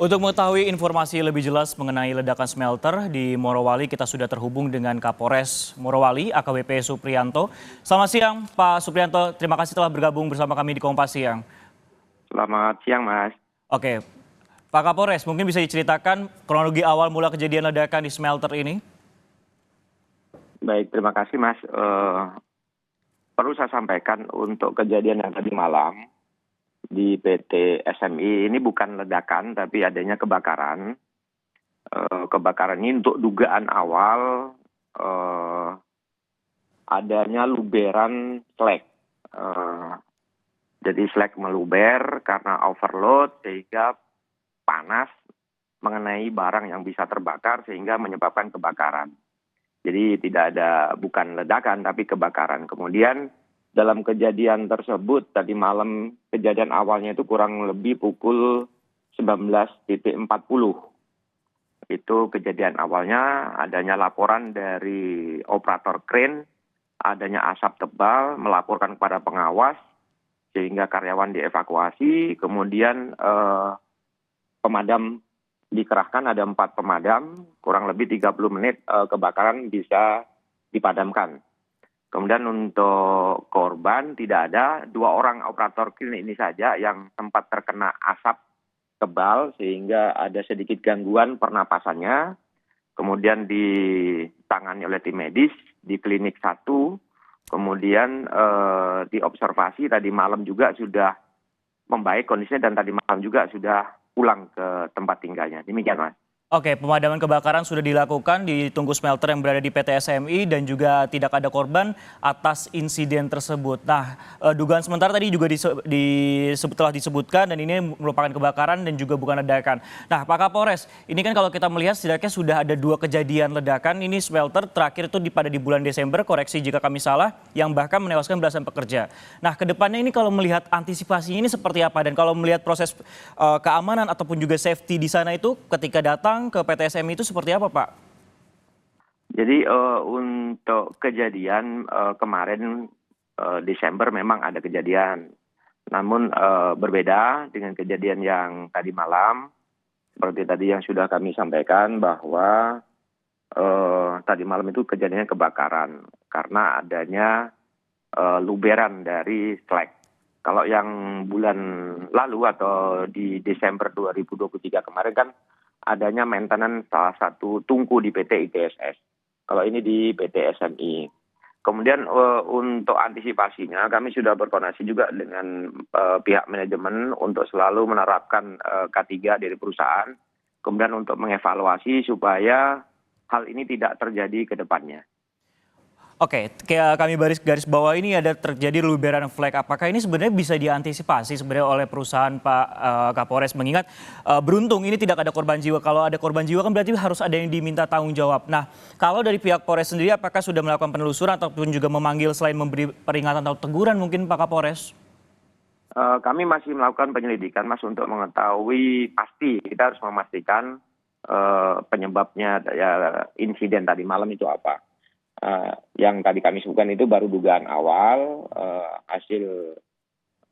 Untuk mengetahui informasi lebih jelas mengenai ledakan smelter di Morowali, kita sudah terhubung dengan Kapolres Morowali, AKBP Supriyanto. Selamat siang, Pak Supriyanto. Terima kasih telah bergabung bersama kami di Kompas Siang. Selamat siang, Mas. Oke, Pak Kapolres, mungkin bisa diceritakan kronologi awal mula kejadian ledakan di smelter ini? Baik, terima kasih, Mas. Perlu saya sampaikan untuk kejadian yang tadi malam di PT SMI ini bukan ledakan, tapi adanya kebakaran. Kebakaran ini untuk dugaan awal adanya luberan slag. Jadi slag meluber karena overload sehingga panas mengenai barang yang bisa terbakar sehingga menyebabkan kebakaran. Jadi bukan ledakan tapi kebakaran. Kemudian dalam kejadian tersebut tadi malam kejadian awalnya itu kurang lebih pukul 19.40. Itu kejadian awalnya, adanya laporan dari operator kren, adanya asap tebal, melaporkan kepada pengawas sehingga karyawan dievakuasi. Kemudian pemadam dikerahkan, ada 4 pemadam, kurang lebih 30 menit kebakaran bisa dipadamkan. Kemudian untuk korban tidak ada, 2 orang operator kren ini saja yang sempat terkena asap tebal sehingga ada sedikit gangguan pernapasannya. Kemudian ditangani oleh tim medis di klinik 1, kemudian diobservasi tadi malam juga sudah membaik kondisinya dan tadi malam juga sudah pulang ke tempat tinggalnya. Demikian, Mas. Oke, pemadaman kebakaran sudah dilakukan di tungku smelter yang berada di PT SMI dan juga tidak ada korban atas insiden tersebut. Nah, dugaan sementara tadi juga telah disebutkan dan ini merupakan kebakaran dan juga bukan ledakan. Nah, Pak Kapolres, ini kan kalau kita melihat setidaknya sudah ada 2 kejadian ledakan. Ini smelter terakhir itu pada di bulan Desember, koreksi jika kami salah, yang bahkan menewaskan belasan pekerja. Nah, kedepannya ini kalau melihat antisipasinya ini seperti apa dan kalau melihat proses keamanan ataupun juga safety di sana itu ketika datang ke PT SMI itu seperti apa, Pak? Jadi untuk kejadian kemarin Desember memang ada kejadian. Namun berbeda dengan kejadian yang tadi malam. Seperti tadi yang sudah kami sampaikan bahwa tadi malam itu kejadiannya kebakaran karena adanya luberan dari slag. Kalau yang bulan lalu atau di Desember 2023 kemarin kan adanya maintenance salah satu tungku di PT ITSS. Kalau ini di PT SMI. Kemudian untuk antisipasinya kami sudah berkoordinasi juga dengan pihak manajemen untuk selalu menerapkan K3 dari perusahaan. Kemudian untuk mengevaluasi supaya hal ini tidak terjadi ke depannya. Oke, kayak kami garis bawah ini ada terjadi luberan flek. Apakah ini sebenarnya bisa diantisipasi sebenarnya oleh perusahaan Pak Kapolres? Mengingat beruntung ini tidak ada korban jiwa. Kalau ada korban jiwa kan berarti harus ada yang diminta tanggung jawab. Nah, kalau dari pihak Polres sendiri apakah sudah melakukan penelusuran ataupun juga memanggil selain memberi peringatan atau teguran mungkin Pak Kapolres? Kami masih melakukan penyelidikan, Mas, untuk mengetahui pasti. Kita harus memastikan penyebabnya ya, insiden tadi malam itu apa. Yang tadi kami sebutkan itu baru dugaan awal, hasil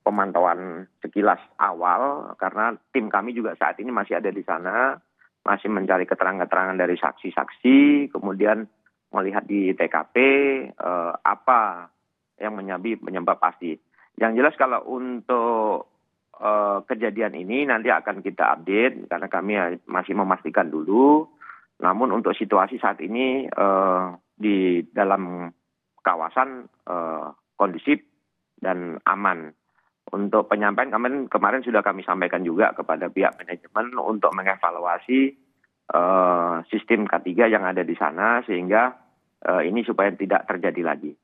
pemantauan sekilas awal, karena tim kami juga saat ini masih ada di sana, masih mencari keterangan-keterangan dari saksi-saksi, kemudian melihat di TKP apa yang penyebab pasti. Yang jelas kalau untuk kejadian ini nanti akan kita update, karena kami masih memastikan dulu. Namun untuk situasi saat ini di dalam kawasan kondusif dan aman. Untuk penyampaian kemarin sudah kami sampaikan juga kepada pihak manajemen untuk mengevaluasi sistem K3 yang ada di sana sehingga ini supaya tidak terjadi lagi.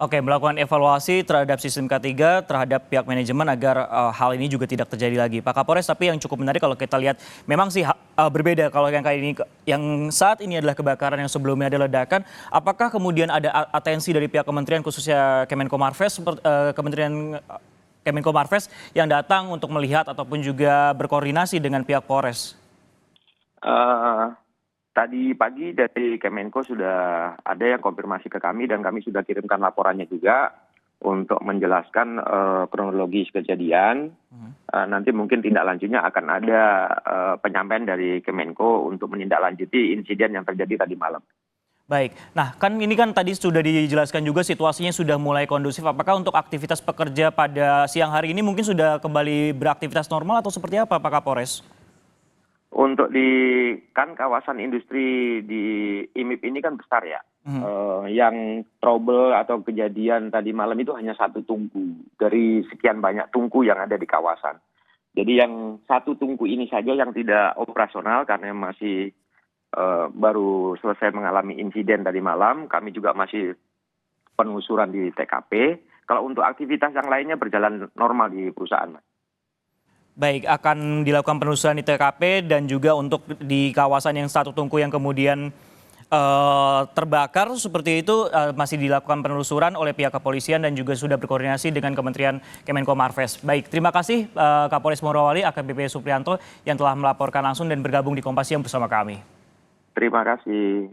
Oke, melakukan evaluasi terhadap sistem K3, terhadap pihak manajemen agar hal ini juga tidak terjadi lagi. Pak Kapolres, tapi yang cukup menarik kalau kita lihat memang sih berbeda kalau yang kali ini, yang saat ini adalah kebakaran, yang sebelumnya ada ledakan. Apakah kemudian ada atensi dari pihak kementerian khususnya Kementerian Kemenko Marves yang datang untuk melihat ataupun juga berkoordinasi dengan pihak Polres? Tadi pagi dari Kemenko sudah ada yang konfirmasi ke kami dan kami sudah kirimkan laporannya juga. untuk menjelaskan kronologis kejadian. Nanti mungkin tindak lanjutnya akan ada penyampaian dari Kemenko untuk menindaklanjuti insiden yang terjadi tadi malam. Baik, nah kan ini kan tadi sudah dijelaskan juga situasinya sudah mulai kondusif. Apakah untuk aktivitas pekerja pada siang hari ini mungkin sudah kembali beraktivitas normal atau seperti apa Pak Kapolres? Untuk kan kawasan industri di IMIP ini kan besar ya. Yang trouble atau kejadian tadi malam itu hanya satu tungku dari sekian banyak tungku yang ada di kawasan. Jadi yang satu tungku ini saja yang tidak operasional karena masih baru selesai mengalami insiden tadi malam. Kami juga masih penelusuran di TKP. Kalau untuk aktivitas yang lainnya berjalan normal di perusahaan, Mas. Baik, akan dilakukan penelusuran di TKP dan juga untuk di kawasan yang satu tungku yang kemudian terbakar seperti itu masih dilakukan penelusuran oleh pihak kepolisian dan juga sudah berkoordinasi dengan Kementerian Kemenko Marves. Baik, terima kasih Kapolres Morowali AKBP Suprianto yang telah melaporkan langsung dan bergabung di Kompas Siang bersama kami. Terima kasih.